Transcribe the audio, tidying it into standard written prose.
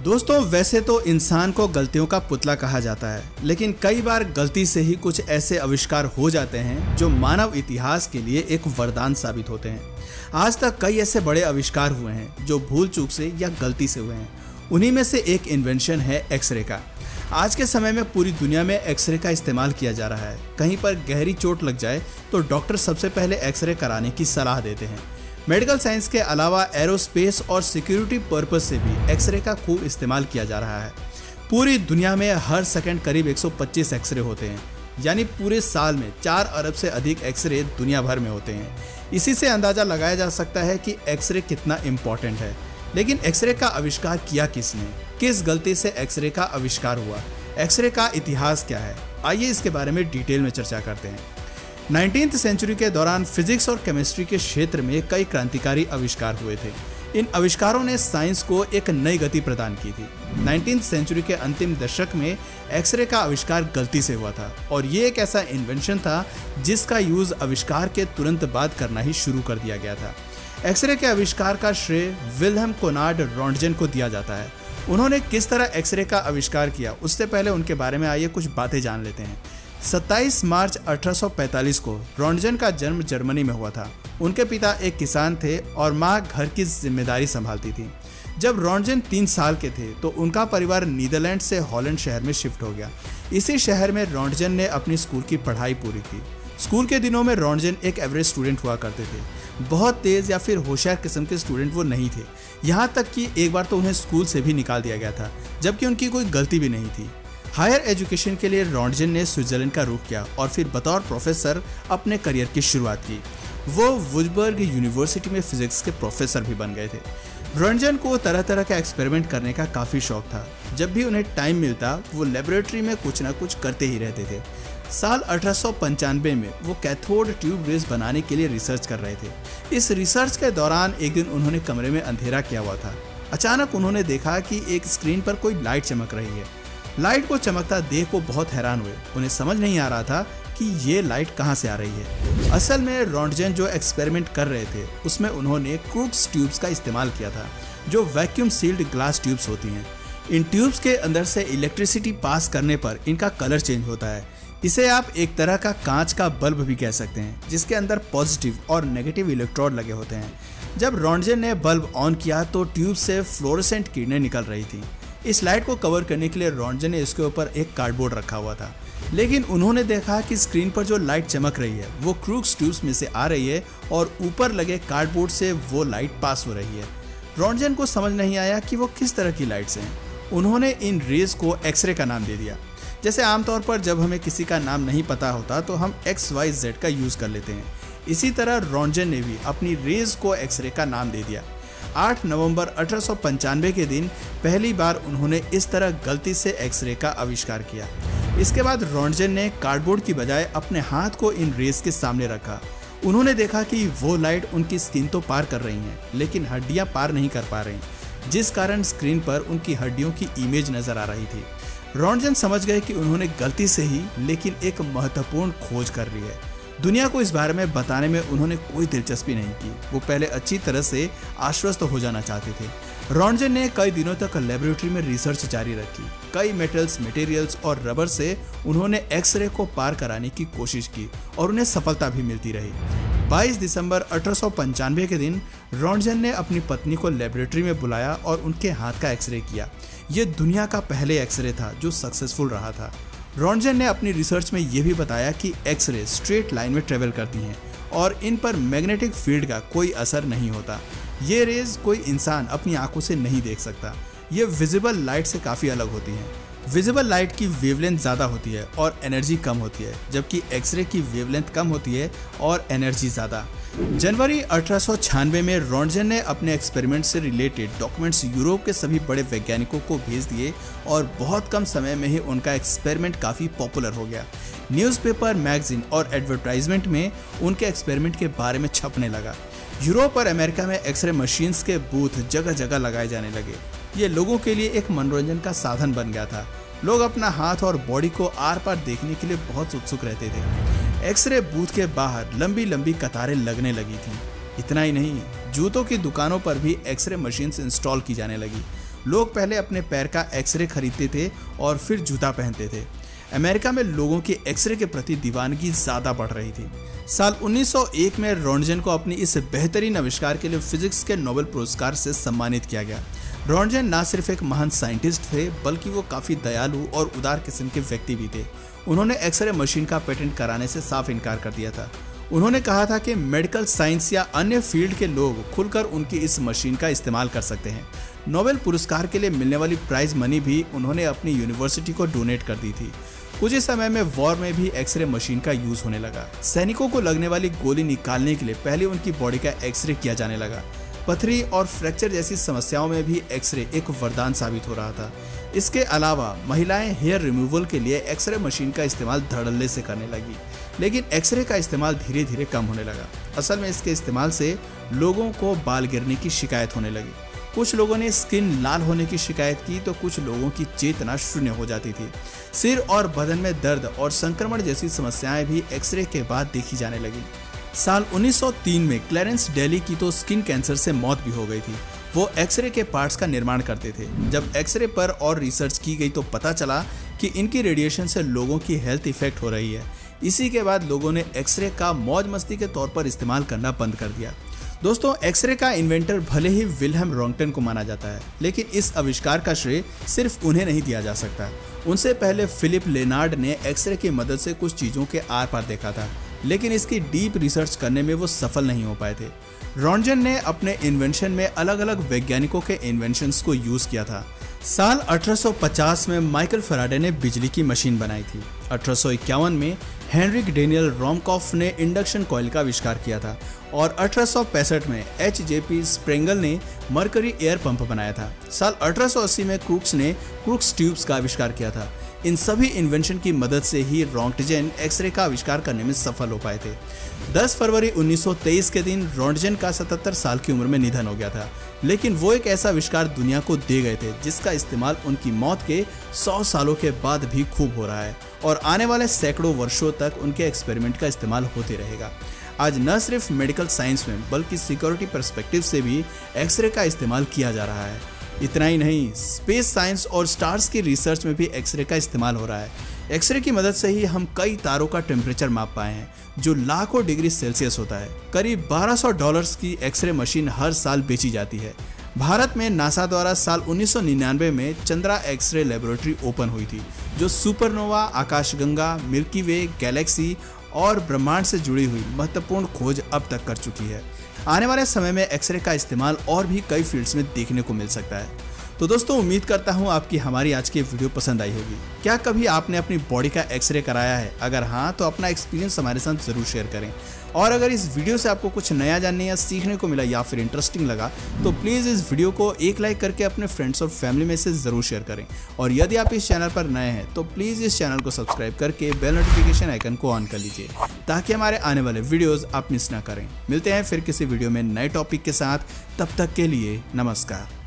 दोस्तों, वैसे तो इंसान को गलतियों का पुतला कहा जाता है, लेकिन कई बार गलती से ही कुछ ऐसे आविष्कार हो जाते हैं जो मानव इतिहास के लिए एक वरदान साबित होते हैं। आज तक कई ऐसे बड़े आविष्कार हुए हैं जो भूल चूक से या गलती से हुए हैं। उन्हीं में से एक इन्वेंशन है एक्सरे का। आज के समय में पूरी दुनिया में एक्सरे का इस्तेमाल किया जा रहा है। कहीं पर गहरी चोट लग जाए तो डॉक्टर सबसे पहले एक्सरे कराने की सलाह देते हैं। मेडिकल साइंस के अलावा एरोस्पेस और सिक्योरिटी पर्पस से भी एक्सरे का खूब इस्तेमाल किया जा रहा है। पूरी दुनिया में हर सेकंड करीब 125 एक्सरे होते हैं, यानी पूरे साल में 4 अरब से अधिक एक्सरे दुनिया भर में होते हैं। इसी से अंदाजा लगाया जा सकता है कि एक्सरे कितना इम्पोर्टेंट है। लेकिन एक्सरे का आविष्कार किया किसने? किस गलती से एक्सरे का आविष्कार हुआ? एक्सरे का इतिहास क्या है? आइए इसके बारे में डिटेल में चर्चा करते हैं। 19वीं सेंचुरी के दौरान फिजिक्स और केमिस्ट्री के क्षेत्र में कई क्रांतिकारी आविष्कार हुए थे। इन आविष्कारों ने साइंस को एक नई गति प्रदान की थी। 19वीं सेंचुरी के अंतिम दशक में एक्सरे का आविष्कार गलती से हुआ था, और ये एक ऐसा इन्वेंशन था जिसका यूज आविष्कार के तुरंत बाद करना ही शुरू कर दिया गया था। एक्सरे के आविष्कार का श्रेय विल्हेम कोनार्ड रॉन्टगेन को दिया जाता है। उन्होंने किस तरह एक्सरे का आविष्कार किया, उससे पहले उनके बारे में आइए कुछ बातें जान लेते हैं। 27 मार्च 1845 को रॉन्टगेन का जन्म जर्मनी में हुआ था। उनके पिता एक किसान थे और माँ घर की जिम्मेदारी संभालती थी। जब रॉन्टगेन 3 साल के थे तो उनका परिवार नीदरलैंड से हॉलैंड शहर में शिफ्ट हो गया। इसी शहर में रॉन्टगेन ने अपनी स्कूल की पढ़ाई पूरी की। स्कूल के दिनों में रॉन्टगेन एक एवरेज स्टूडेंट हुआ करते थे। बहुत तेज या फिर होशियार किस्म के स्टूडेंट वो नहीं थे। यहाँ तक कि एक बार तो उन्हें स्कूल से भी निकाल दिया गया था, जबकि उनकी कोई गलती भी नहीं थी। हायर एजुकेशन के लिए रॉन्टगेन ने स्विट्जरलैंड का रुख किया और फिर बतौर प्रोफेसर अपने करियर की शुरुआत की। वो वुजबर्ग यूनिवर्सिटी में फिजिक्स के प्रोफेसर भी बन गए थे। रॉन्टगेन को तरह तरह का एक्सपेरिमेंट करने का काफ़ी शौक था। जब भी उन्हें टाइम मिलता वो लेबोरेटरी में कुछ ना कुछ करते ही रहते थे। साल 1895 में वो कैथोड ट्यूब रेस बनाने के लिए रिसर्च कर रहे थे। इस रिसर्च के दौरान एक दिन उन्होंने कमरे में अंधेरा किया हुआ था। अचानक उन्होंने देखा कि एक स्क्रीन पर कोई लाइट चमक रही है। लाइट को चमकता देख वो बहुत हैरान हुए। उन्हें समझ नहीं आ रहा था कि ये लाइट कहाँ से आ रही है। असल में रॉन्टगेन जो एक्सपेरिमेंट कर रहे थे उसमें उन्होंने क्रूक्स ट्यूब्स का इस्तेमाल किया था, जो वैक्यूम सील्ड ग्लास ट्यूब्स होती हैं। इन ट्यूब्स के अंदर से इलेक्ट्रिसिटी पास करने पर इनका कलर चेंज होता है। इसे आप एक तरह का कांच का बल्ब भी कह सकते हैं, जिसके अंदर पॉजिटिव और नेगेटिव इलेक्ट्रोड लगे होते हैं। जब रॉन्टगेन ने बल्ब ऑन किया तो ट्यूब से फ्लोरेसेंट किरणें निकल रही थी। इस लाइट को कवर करने के लिए रॉन्टगेन ने इसके ऊपर एक कार्डबोर्ड रखा हुआ था। लेकिन उन्होंने देखा कि स्क्रीन पर जो लाइट चमक रही है वो क्रूक्स ट्यूब्स में से आ रही है और ऊपर लगे कार्डबोर्ड से वो लाइट पास हो रही है। रॉन्टगेन को समझ नहीं आया कि वो किस तरह की लाइट्स हैं। उन्होंने इन रेज को एक्सरे का नाम दे दिया। जैसे आमतौर पर जब हमें किसी का नाम नहीं पता होता तो हम XYZ का यूज कर लेते हैं, इसी तरह रॉन्टगेन ने भी अपनी रेज को एक्सरे का नाम दे दिया। 8 नवंबर 1895 के दिन पहली बार उन्होंने इस तरह गलती से एक्सरे का आविष्कार किया। इसके बाद रॉन्टगेन ने कार्डबोर्ड की बजाय अपने हाथ को इन रेज के सामने रखा। उन्होंने देखा कि वो लाइट उनकी स्किन तो पार कर रही हैं, लेकिन हड्डियां पार नहीं कर पा रही, जिस कारण स्क्रीन पर उनकी हड्डियों की इमेज नजर आ रही थी। रॉन्टगेन समझ गए कि उन्होंने गलती से ही लेकिन एक महत्वपूर्ण खोज कर ली है। दुनिया को इस बारे में बताने में उन्होंने कोई दिलचस्पी नहीं की। वो पहले अच्छी तरह से आश्वस्त हो जाना चाहते थे। रॉन्टगेन ने कई दिनों तक लेबोरेटरी में रिसर्च जारी रखी। कई मेटल्स, मटेरियल्स और रबर से उन्होंने एक्सरे को पार कराने की कोशिश की और उन्हें सफलता भी मिलती रही। 22 दिसंबर 1895 के दिन रॉन्टगेन ने अपनी पत्नी को लेबोरेटरी में बुलाया और उनके हाथ का एक्सरे किया। ये दुनिया का पहले एक्सरे था जो सक्सेसफुल रहा था। रॉन्टगेन ने अपनी रिसर्च में यह भी बताया कि एक्सरे स्ट्रेट लाइन में ट्रेवल करती हैं और इन पर मैग्नेटिक फील्ड का कोई असर नहीं होता। ये रेज कोई इंसान अपनी आंखों से नहीं देख सकता। ये विजिबल लाइट से काफ़ी अलग होती हैं। विजिबल लाइट की वेवलेंथ ज़्यादा होती है और एनर्जी कम होती है, जबकि एक्सरे की वेवलेंथ कम होती है और एनर्जी ज़्यादा। जनवरी 1896 में रॉन्टगेन ने अपने एक्सपेरिमेंट से रिलेटेड डॉक्यूमेंट्स यूरोप के सभी बड़े वैज्ञानिकों को भेज दिए और बहुत कम समय में ही उनका एक्सपेरिमेंट काफ़ी पॉपुलर हो गया। न्यूज़पेपर, मैगजीन और एडवर्टाइजमेंट में उनके एक्सपेरिमेंट के बारे में छपने लगा। यूरोप और अमेरिका में एक्सरे मशीन्स के बूथ जगह जगह लगाए जाने लगे। ये लोगों के लिए एक मनोरंजन का साधन बन गया था। लोग अपना हाथ और बॉडी को आर पार देखने के लिए बहुत उत्सुक रहते थे। एक्सरे बूथ के बाहर लंबी लंबी कतारें लगने लगी थीं। इतना ही नहीं, जूतों की दुकानों पर भी एक्सरे मशीन्स इंस्टॉल की जाने लगी। लोग पहले अपने पैर का एक्सरे खरीदते थे और फिर जूता पहनते थे। अमेरिका में लोगों की एक्सरे के प्रति दीवानगी ज्यादा बढ़ रही थी। साल 1901 में रोंटगेन को अपनी इस बेहतरीन आविष्कार के लिए फिजिक्स के नोबेल पुरस्कार से सम्मानित किया गया। रोंटगेन न सिर्फ एक महान साइंटिस्ट थे बल्कि वो काफी दयालु और उदार किस्म के व्यक्ति भी थे। उन्होंने एक्सरे मशीन का पेटेंट कराने से साफ इनकार कर दिया था। उन्होंने कहा था कि मेडिकल साइंस या अन्य फील्ड के लोग खुलकर उनकी इस मशीन का इस्तेमाल कर सकते हैं। नोबेल पुरस्कार के लिए मिलने वाली प्राइज मनी भी उन्होंने अपनी यूनिवर्सिटी को डोनेट कर दी थी। कुछ ही समय में वॉर में भी एक्सरे मशीन का यूज होने लगा। सैनिकों को लगने वाली गोली निकालने के लिए पहले उनकी बॉडी का एक्सरे किया जाने लगा। पथरी और फ्रैक्चर जैसी समस्याओं में भी एक्सरे एक वरदान साबित हो रहा था। इसके अलावा महिलाएं हेयर रिमूवल के लिए एक्सरे मशीन का इस्तेमाल धड़ल्ले से करने लगी, लेकिन एक्सरे का इस्तेमाल धीरे धीरे कम होने लगा। असल में इसके इस्तेमाल से लोगों को बाल गिरने की शिकायत होने लगी। कुछ लोगों ने स्किन लाल होने की शिकायत की तो कुछ लोगों की चेतना शून्य हो जाती थी। सिर और बदन में दर्द और संक्रमण जैसी समस्याएं भी एक्सरे के बाद देखी जाने लगी। साल 1903 में क्लैरेंस डेली की तो स्किन कैंसर से मौत भी हो गई थी। वो एक्सरे के पार्ट्स का निर्माण करते थे। जब एक्सरे पर और रिसर्च की गई तो पता चला कि इनकी रेडिएशन से लोगों की हेल्थ इफेक्ट हो रही है। इसी के बाद लोगों ने एक्सरे का मौज मस्ती के तौर पर इस्तेमाल करना बंद कर दिया। दोस्तों, एक्सरे का इन्वेंटर भले ही विल्हेम रोंटगेन को माना जाता है, लेकिन इस आविष्कार का श्रेय सिर्फ उन्हें नहीं दिया जा सकता। उनसे पहले फिलिप लेनार्ड ने एक्सरे की मदद से कुछ चीजों के आर पार देखा था, लेकिन इसकी डीप रिसर्च करने में वो सफल नहीं हो पाए थे। रोंटगेन ने अपने इन्वेंशन में अलग अलग वैज्ञानिकों के इन्वेंशंस को यूज किया था। साल 1850 में माइकल फैराडे ने बिजली की मशीन बनाई थी। 1851 में हेनरिक डेनियल रॉमकॉफ ने इंडक्शन कॉइल का आविष्कार किया था और 1865 में H.J.P. स्प्रेंगल ने मरकरी एयर पंप बनाया था। साल 1880 में क्रूक्स ने क्रूक्स ट्यूब्स का आविष्कार किया था। इन सभी इन्वेंशन की मदद से ही रोंटगेन एक्सरे का आविष्कार करने में सफल हो पाए थे। 10 फरवरी 1923 के दिन रोंटगेन का 77 साल की उम्र में निधन हो गया था, लेकिन वो एक ऐसा आविष्कार दुनिया को दे गए थे जिसका इस्तेमाल उनकी मौत के 100 सालों के बाद भी खूब हो रहा है और आने वाले सैकड़ों वर्षों तक उनके एक्सपेरिमेंट का इस्तेमाल होते रहेगा। आज न सिर्फ मेडिकल साइंस में बल्कि सिक्योरिटी पर्सपेक्टिव से भी एक्सरे का इस्तेमाल किया जा रहा है। इतना ही नहीं, स्पेस साइंस और स्टार्स की रिसर्च में भी एक्सरे का इस्तेमाल हो रहा है। एक्सरे की मदद से ही हम कई तारों का टेम्परेचर माप पाए हैं जो लाखों डिग्री सेल्सियस होता है। करीब $1200 की एक्सरे मशीन हर साल बेची जाती है। भारत में नासा द्वारा साल 1999 में चंद्रा एक्सरे लेबोरेटरी ओपन हुई थी, जो सुपरनोवा, आकाशगंगा, मिल्की वे, गैलेक्सी और ब्रह्मांड से जुड़ी हुई महत्वपूर्ण खोज अब तक कर चुकी है। आने वाले समय में एक्सरे का इस्तेमाल और भी कई फील्ड्स में देखने को मिल सकता है। तो दोस्तों, उम्मीद करता हूँ आपकी हमारी आज की वीडियो पसंद आई होगी। क्या कभी आपने अपनी बॉडी का एक्सरे कराया है? अगर हाँ, तो अपना एक्सपीरियंस हमारे साथ जरूर शेयर करें। और अगर इस वीडियो से आपको कुछ नया जानने या सीखने को मिला या फिर इंटरेस्टिंग लगा तो प्लीज़ इस वीडियो को एक लाइक करके अपने फ्रेंड्स और फैमिली में से ज़रूर शेयर करें। और यदि आप इस चैनल पर नए हैं तो प्लीज़ इस चैनल को सब्सक्राइब करके बेल नोटिफिकेशन आइकन को ऑन कर लीजिए ताकि हमारे आने वाले वीडियोज़ आप मिस ना करें। मिलते हैं फिर किसी वीडियो में नए टॉपिक के साथ। तब तक के लिए नमस्कार।